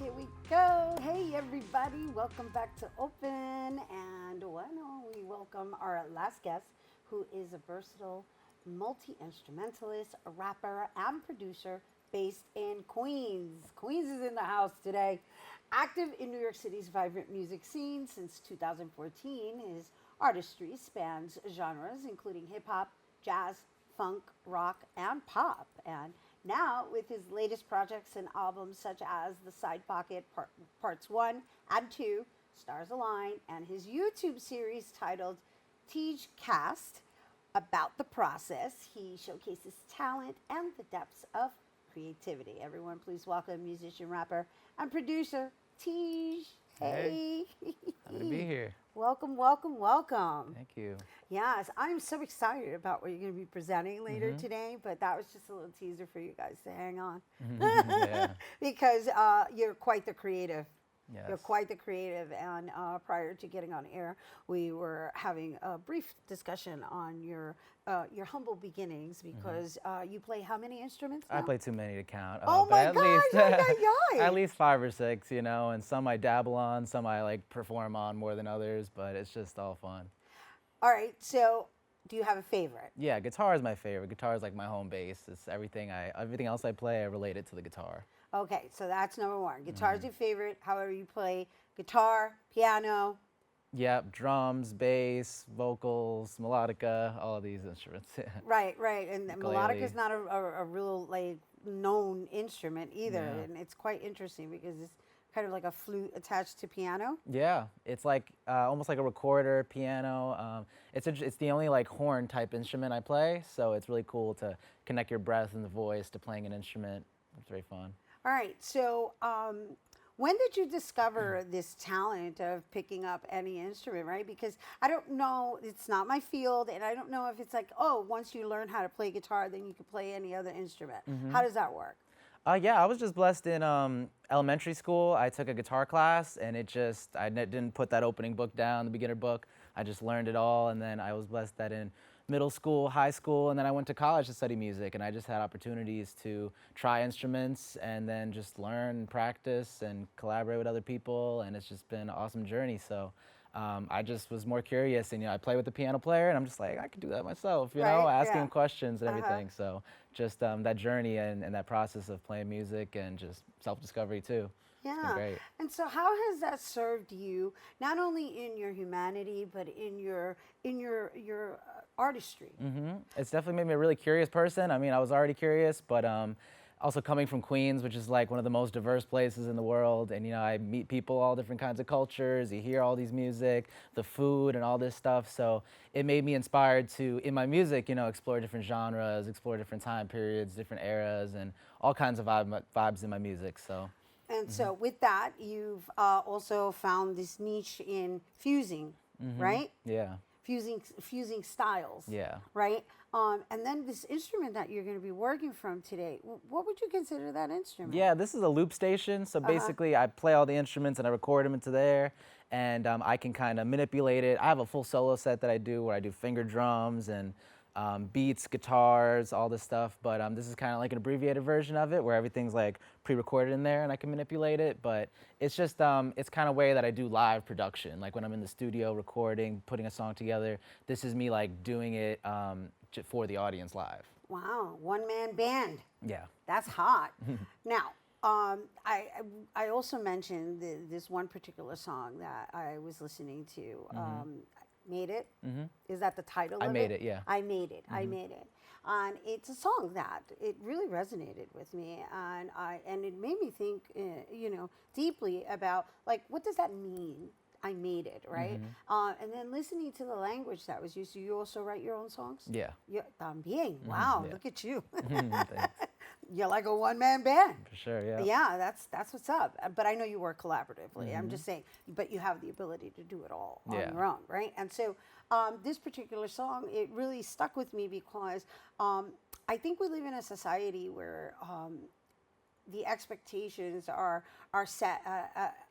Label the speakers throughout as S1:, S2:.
S1: Here we go. Hey, everybody. Welcome back to Open. And why don't we welcome our last guest, who is a versatile multi-instrumentalist, a rapper, and producer based in Queens. Queens is in the house today. Active in New York City's vibrant music scene since 2014, his artistry spans genres including hip hop, jazz, funk, rock, and pop. And now, with his latest projects and albums such as The Side Pocket Parts 1 and 2, Stars Align, and his YouTube series titled TEEJ Cast, about the process, he showcases talent and the depths of creativity. Everyone, please welcome musician, rapper, and producer TEEJ. Hey.
S2: Happy to be here.
S1: Welcome, welcome, welcome.
S2: Thank you.
S1: Yes, I'm so excited about what you're going to be presenting later today, but that was just a little teaser for you guys to hang on.
S2: Yeah.
S1: Because you're quite the creative.
S2: Yes.
S1: You're quite the creative, and prior to getting on air, we were having a brief discussion on your humble beginnings because you play how many instruments now?
S2: I play too many to count.
S1: Oh
S2: but
S1: my
S2: at
S1: gosh,
S2: least, at least 5 or 6, you know, and some I dabble on, some I like perform on more than others, but it's just all fun.
S1: All right, so do you have a favorite?
S2: Yeah, guitar is my favorite. Guitar is like my home base. It's everything else I play, I relate it to the guitar.
S1: Okay, so that's number one. Guitar's your favorite. However, you play guitar, piano.
S2: Yep, drums, bass, vocals, melodica, all of these instruments.
S1: Right, right. And melodica is
S2: Ukulele.
S1: not a real like known instrument either,
S2: Yeah.
S1: and it's quite interesting because it's kind of like a flute attached to piano.
S2: Yeah, it's like almost like a recorder, piano. It's the only like horn type instrument I play, so it's really cool to connect your breath and the voice to playing an instrument. It's very fun.
S1: All right, so when did you discover this talent of picking up any instrument, right? Because I don't know, it's not my field, and I don't know if it's like, oh, once you learn how to play guitar, then you can play any other instrument. How does that work?
S2: Yeah, I was just blessed in elementary school. I took a guitar class, and didn't put that opening book down, the beginner book. I just learned it all, and then I was blessed that in middle school, high school, and then I went to college to study music, and I just had opportunities to try instruments and then just learn and practice and collaborate with other people, and it's just been an awesome journey. So I just was more curious, and I play with the piano player, and I'm just like, I could do that myself, you know, asking him questions and everything. So just that journey and that process of playing music and just self-discovery too. It's been
S1: Yeah.
S2: great.
S1: And so how has that served you not only in your humanity but in your artistry?
S2: It's definitely made me a really curious person. I mean, I was already curious, but also coming from Queens, which is like one of the most diverse places in the world, and I meet people, all different kinds of cultures, you hear all these music, the food and all this stuff, so it made me inspired to, in my music, explore different genres, explore different time periods, different eras, and all kinds of vibes in my music, so.
S1: And so with that, you've also found this niche in fusing, right?
S2: Yeah.
S1: Fusing styles.
S2: Yeah.
S1: Right? And then this instrument that you're going to be working from today, what would you consider that instrument?
S2: Yeah, this is a loop station. So basically, I play all the instruments and I record them into there, and I can kind of manipulate it. I have a full solo set that I do where I do finger drums and beats, guitars, all this stuff. But this is kind of like an abbreviated version of it where everything's like pre-recorded in there and I can manipulate it. But it's just, it's kind of way that I do live production. Like when I'm in the studio recording, putting a song together, this is me like doing it for the audience live.
S1: Wow, one-man band.
S2: Yeah.
S1: That's hot. Now, I also mentioned this one particular song that I was listening to. Made It. Is that the title of it?
S2: I Made It, yeah.
S1: I Made It. I Made It. And it's a song that it really resonated with me, and it made me think, deeply about like what does that mean? I made it, right? And then listening to the language that was used. Do you also write your own songs?
S2: Yeah.
S1: Yeah, también. Wow,
S2: yeah.
S1: look at you.
S2: Thanks.
S1: You're like a one-man band.
S2: For sure, yeah.
S1: Yeah, that's what's up. But I know you work collaboratively. I'm just saying, but you have the ability to do it all on
S2: Yeah.
S1: your own, right? And so this particular song, it really stuck with me because I think we live in a society where the expectations are set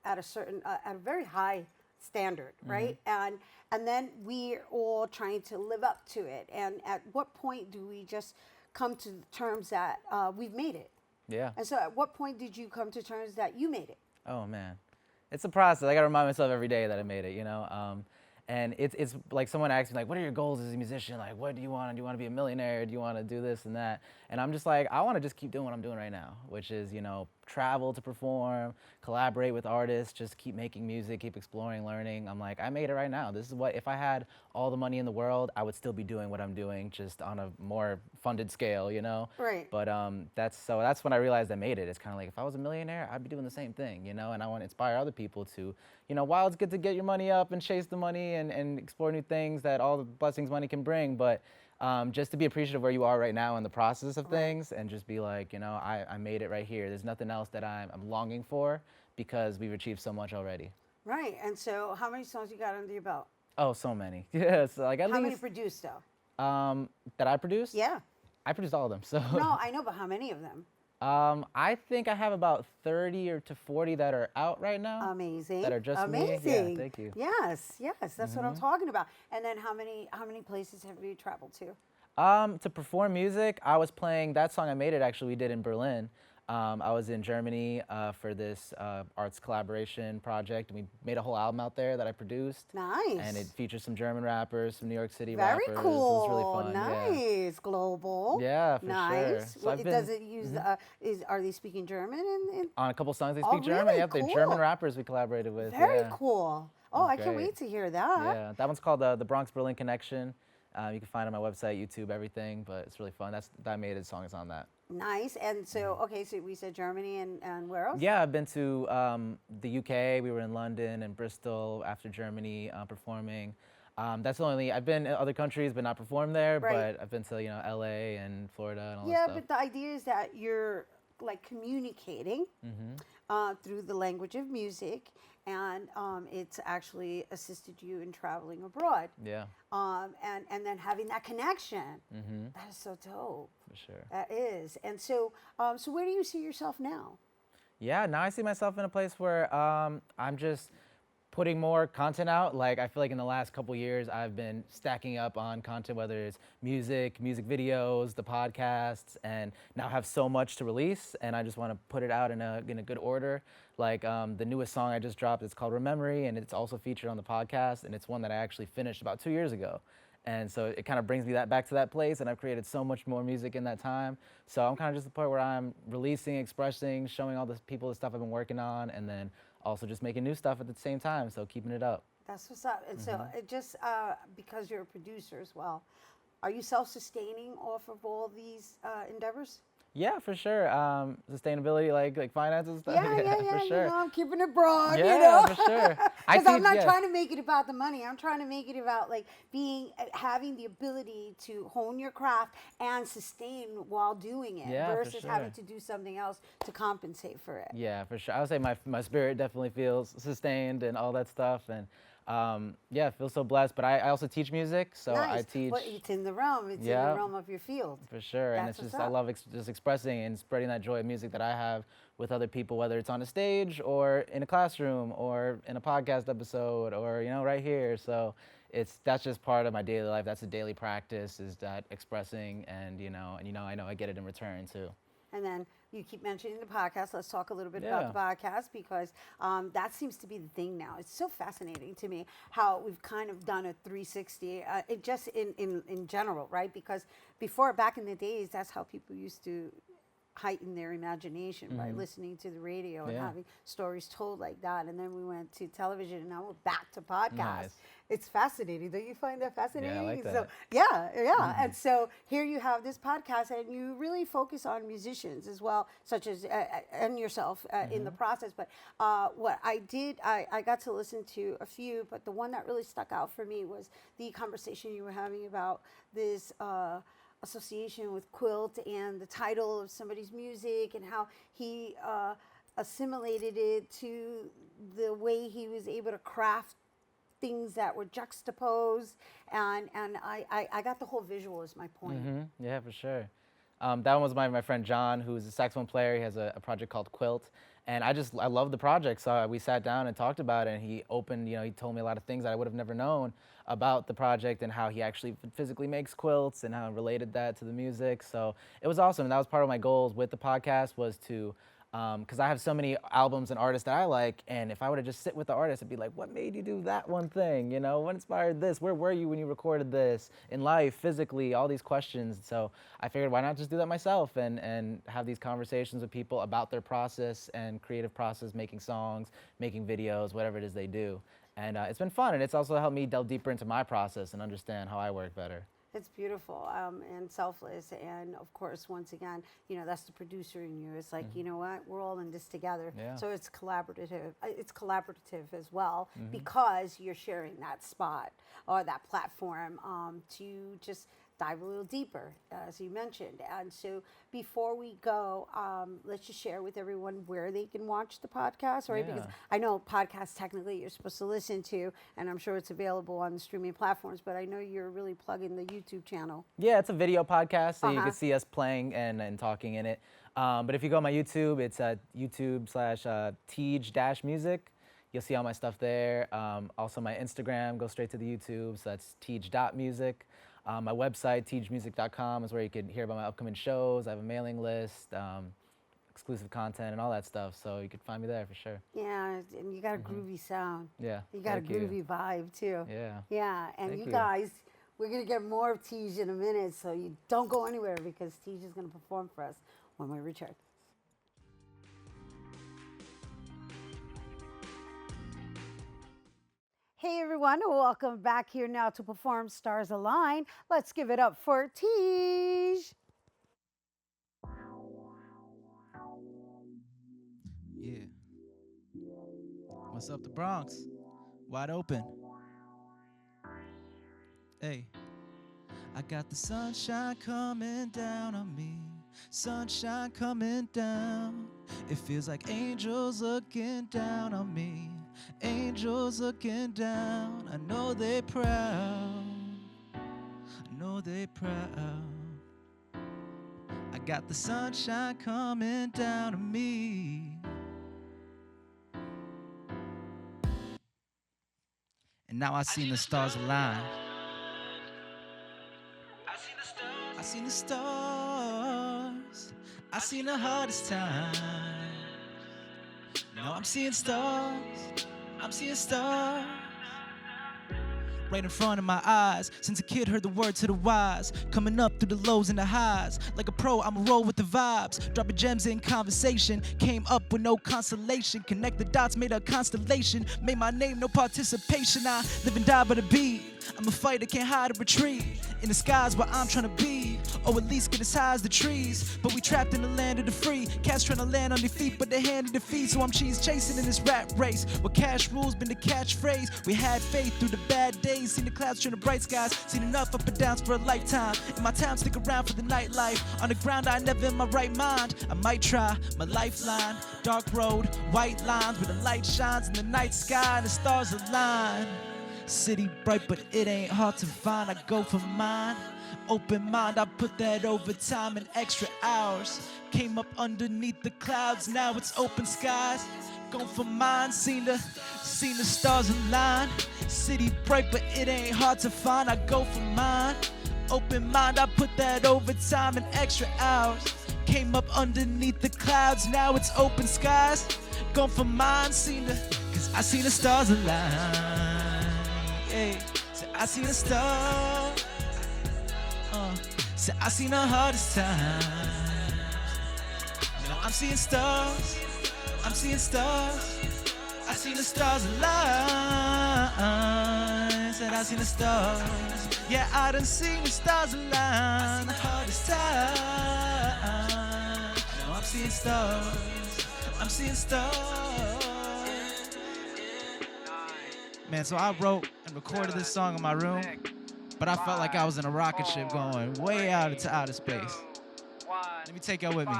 S1: at a very high standard, right? And then we're all trying to live up to it. And at what point do we just come to terms that we've made it?
S2: Yeah.
S1: And so at what point did you come to terms that you made it?
S2: Oh man, it's a process. I gotta remind myself every day that I made it. And it's like someone asks me like, what are your goals as a musician? Like, what do you want? Do you want to be a millionaire? Do you want to do this and that? And I'm just like, I want to just keep doing what I'm doing right now, which is travel to perform, collaborate with artists, just keep making music, keep exploring, learning. I'm like, I made it right now. This is what if I had all the money in the world, I would still be doing what I'm doing, just on a more funded scale.
S1: Right.
S2: But that's when I realized I made it. It's kind of like if I was a millionaire, I'd be doing the same thing, and I want to inspire other people to, while it's good to get your money up and chase the money and explore new things that all the blessings money can bring, but just to be appreciative of where you are right now in the process of things, and just be like, I made it right here. There's nothing else that I'm longing for because we've achieved so much already.
S1: Right. And so, how many songs you got under your belt?
S2: Oh, so many. Yeah, so like at
S1: How many
S2: least
S1: produced though?
S2: that I produced.
S1: Yeah.
S2: I produced all of them. So
S1: No, I know, but how many of them?
S2: I think I have about 30 or to 40 that are out right now.
S1: Amazing.
S2: That are just me.
S1: Amazing.
S2: Yeah, thank you.
S1: Yes, yes, that's what I'm talking about. And then how many places have you traveled to?
S2: To perform music, I was playing that song I made it actually we did in Berlin. I was in Germany for this arts collaboration project, and we made a whole album out there that I produced.
S1: Nice.
S2: And it features some German rappers, some New York City
S1: Very
S2: rappers.
S1: cool.
S2: It was really fun.
S1: Nice.
S2: Yeah.
S1: Global.
S2: Yeah, for
S1: nice.
S2: sure. So I've been,
S1: does it use? Are they speaking German?
S2: on a couple songs they
S1: Oh,
S2: speak German.
S1: really?
S2: Yep, they're
S1: Cool.
S2: German rappers we collaborated with.
S1: Very
S2: yeah.
S1: cool. Oh, I can't
S2: great.
S1: wait to hear that.
S2: Yeah, that one's called the Bronx Berlin Connection. You can find it on my website, YouTube, everything, but it's really fun. That made it song is on that.
S1: Nice. And so, okay, so we said Germany and where else?
S2: Yeah, I've been to the UK. We were in London and Bristol after Germany performing. That's the only. I've been in other countries, but not performed there.
S1: Right.
S2: But I've been to LA and Florida and all
S1: Yeah,
S2: that stuff.
S1: but the idea is that you're like communicating through the language of music, and it's actually assisted you in traveling abroad.
S2: Yeah,
S1: And then having that connection. That is so dope.
S2: for sure.
S1: That is. And so, so where do you see yourself now?
S2: Yeah, now I see myself in a place where I'm just putting more content out. Like I feel like in the last couple years, I've been stacking up on content, whether it's music videos, the podcasts, and now have so much to release. And I just want to put it out in a good order. Like the newest song I just dropped, it's called Rememory, and it's also featured on the podcast. And it's one that I actually finished about 2 years ago. And so it kind of brings me back to that place, and I've created so much more music in that time. So I'm kind of just at the point where I'm releasing, expressing, showing all the people the stuff I've been working on, and then also just making new stuff at the same time, so keeping it up.
S1: That's what's up. And so, it just because you're a producer as well, are you self-sustaining off of all these endeavors?
S2: Yeah, for sure. Sustainability, like finances stuff.
S1: Yeah,
S2: for sure.
S1: I'm keeping it broad,
S2: Yeah, for sure.
S1: Because I'm not trying to make it about the money. I'm trying to make it about like having the ability to hone your craft and sustain while doing it,
S2: Yeah, for
S1: versus
S2: sure.
S1: having to do something else to compensate for it.
S2: Yeah, for sure. I would say my spirit definitely feels sustained and all that stuff, and yeah, I feel so blessed. But I also teach music, so
S1: Nice.
S2: I teach.
S1: Well, it's in the realm. It's in the realm of your field.
S2: For sure, and
S1: That's
S2: it's just
S1: what's
S2: I
S1: up.
S2: love just expressing and spreading that joy of music that I have with other people, whether it's on a stage or in a classroom or in a podcast episode or right here. So that's just part of my daily life. That's a daily practice, is that expressing, and I know I get it in return too.
S1: And then you keep mentioning the podcast. Let's talk a little bit about the podcast, because that seems to be the thing now. It's so fascinating to me how we've kind of done a 360, it just in general, right? Because before, back in the days, that's how people used to heighten their imagination by listening to the radio and having stories told like that. And then we went to television, and now we're back to podcasts.
S2: Nice.
S1: It's fascinating. Don't you find that fascinating?
S2: Yeah, I like that.
S1: So yeah. And so here you have this podcast, and you really focus on musicians as well, such as and yourself in the process. But what I did, I got to listen to a few, but the one that really stuck out for me was the conversation you were having about this association with quilt and the title of somebody's music, and how he assimilated it to the way he was able to craft things that were juxtaposed, and I got the whole visual as my point.
S2: Yeah, for sure. That one was my friend John, who's a saxophone player. He has a project called Quilt, and I love the project. So we sat down and talked about it, and he opened, he told me a lot of things that I would have never known about the project, and how he actually physically makes quilts, and how related that to the music. So it was awesome. And that was part of my goals with the podcast, was to Because I have so many albums and artists that I like, and if I were to just sit with the artist and be like, what made you do that one thing? You know, what inspired this? Where were you when you recorded this? In life, physically, all these questions. So I figured, why not just do that myself and have these conversations with people about their process and creative process, making songs, making videos, whatever it is they do. And it's been fun, and it's also helped me delve deeper into my process and understand how I work better.
S1: It's beautiful and selfless, and of course, once again, that's the producer in you. It's like, you know what, we're all in this together.
S2: Yeah.
S1: So it's collaborative. It's collaborative as well because you're sharing that spot or that platform to just dive a little deeper, as you mentioned. And so before we go, let's just share with everyone where they can watch the podcast, right?
S2: Yeah.
S1: Because I know podcasts technically you're supposed to listen to, and I'm sure it's available on the streaming platforms, but I know you're really plugging the YouTube channel.
S2: Yeah, it's a video podcast, so you can see us playing and talking in it. But if you go on my YouTube, it's YouTube/TEEJ-music. You'll see all my stuff there. Also my Instagram, go straight to the YouTube, so that's TEEJ.music. My website, teejmusic.com, is where you can hear about my upcoming shows. I have a mailing list, exclusive content, and all that stuff. So you can find me there for sure.
S1: Yeah, and you got a groovy sound.
S2: Yeah.
S1: You got a groovy vibe too.
S2: Yeah.
S1: Yeah, and
S2: Thank
S1: you
S2: you.
S1: guys, we're gonna get more of TEEJ in a minute, so you don't go anywhere because TEEJ is gonna perform for us when we return. Hey everyone, welcome back here now to perform Stars Align. Let's give it up for TEEJ.
S3: Yeah. What's up, the Bronx? Wide open. Hey. I got the sunshine coming down on me. Sunshine coming down. It feels like angels looking down on me. Angels looking down. I know they're proud. I know they're proud. I got the sunshine coming down on me. And now I seen the stars align. I seen the stars. I seen the hardest times. Now I'm seeing stars. I'm seeing stars. Right in front of my eyes. Since a kid heard the word to the wise. Coming up through the lows and the highs. Like a pro, I'ma roll with the vibes. Dropping gems in conversation. Came up with no consolation. Connect the dots, made a constellation. Made my name, no participation. I live and die by the beat. I'm a fighter, can't hide or retreat. In the skies where I'm trying to be. Or at least get as high as the trees. But we trapped in the land of the free. Cats trying to land on their feet, but they hand in defeat. So I'm cheese chasing in this rat race. Where cash rules been the catchphrase. We had faith through the bad days. Seen the clouds turn to bright skies. Seen enough up and downs for a lifetime. In my time, stick around for the nightlife. On the ground, I never in my right mind. I might try my lifeline. Dark road, white lines. Where the light shines in the night sky and the stars align. City bright, but it ain't hard to find. I go for mine. Open mind, I put that overtime and extra hours. Came up underneath the clouds, now it's open skies. Go for mine, seen the stars align. City bright, but it ain't hard to find. I go for mine. Open mind, I put that overtime and extra hours. Came up underneath the clouds, now it's open skies. Go for mine, cause I seen the stars align. Hey, so I seen the stars. So I seen the hardest times. Now I'm seeing stars. I'm seeing stars. I seen the stars align. Said I seen the stars. Yeah, I done seen the stars align. The hardest time. Now I'm seeing stars. I'm seeing stars. Man, so I wrote and recorded this song in my room, but I felt like I was in a rocket ship going way out into outer space. Let me take y'all with me.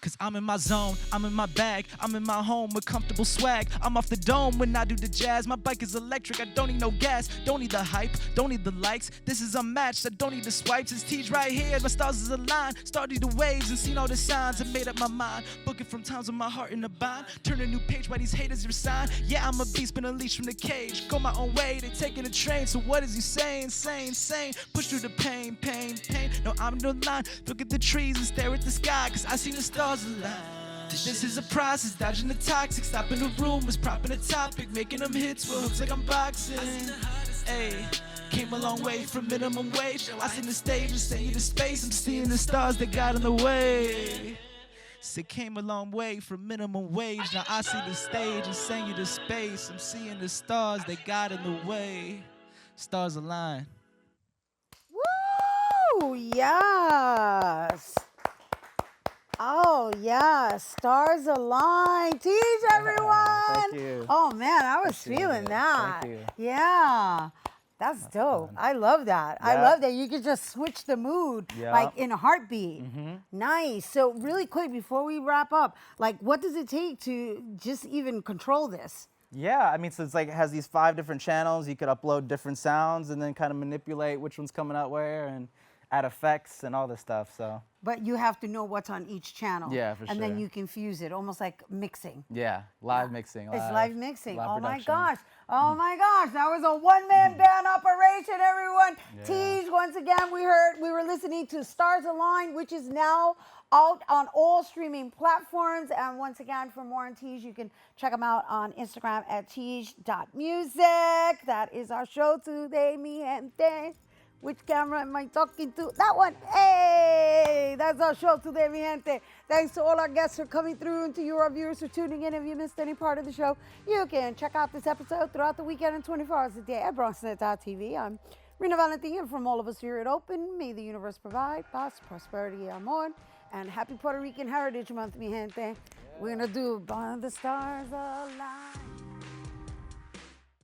S3: Cause I'm in my zone, I'm in my bag, I'm in my home with comfortable swag. I'm off the dome when I do the jazz. My bike is electric, I don't need no gas. Don't need the hype, don't need the likes. This is unmatched, I don't need the swipes. It's TEEJ right here, my stars is aligned. Started the waves and seen all the signs and made up my mind. Booking from times with my heart in a bind. Turn a new page by these haters your sign. Yeah, I'm a beast, been unleashed from the cage. Go my own way, they taking the train. So what is he saying? Saying. Push through the pain. No, I'm no line. Look at the trees and stare at the sky, cause I see the stars align. This is a process, dodging the toxic, stopping the rumors, propping the topic, making them hits with hooks like I'm boxing. Hey, came a long way from minimum wage. I seen the stage and send you to space. I'm seeing the stars that got in the way. Said came a long way from minimum wage. Now I see the stage and send you to space. I'm seeing the stars that got in the way. Stars align.
S1: Woo! Yes. Oh, yeah. Stars align. TEEJ, everyone.
S2: Thank you.
S1: Oh, man, I was
S2: Appreciate
S1: feeling
S2: it.
S1: that.
S2: Thank you.
S1: Yeah. That's dope. I love that. I
S2: Yeah.
S1: love that you could just switch the mood
S2: Yeah.
S1: like in a heartbeat. Nice. So really quick before we wrap up, like what does it take to just even control this?
S2: Yeah, I mean, so it's like it has these 5 different channels. You could upload different sounds and then kind of manipulate which one's coming out where and add effects and all this stuff. So
S1: But you have to know what's on each channel.
S2: Yeah, for
S1: And then
S2: sure.
S1: you can fuse it, almost like mixing.
S2: yeah, live mixing.
S1: It's live mixing.
S2: live
S1: Oh my
S2: production.
S1: gosh. Oh my gosh. That was a one-man band operation, everyone.
S2: Yeah.
S1: TEEJ, once again, we were listening to Stars Align, which is now out on all streaming platforms. And once again, for more on TEEJ, you can check them out on Instagram at teej.music. That is our show today, mi gente. Which camera am I talking to? That one. Hey, that's our show today, mi gente. Thanks to all our guests for coming through and to you, our viewers, for tuning in. If you missed any part of the show, you can check out this episode throughout the weekend and 24 hours a day at BronxNet.tv. I'm Rena Valentin, and from all of us here at Open, may the universe provide paz, prosperity, amor, and happy Puerto Rican Heritage Month, mi gente. We're going to do Bond the Stars Align.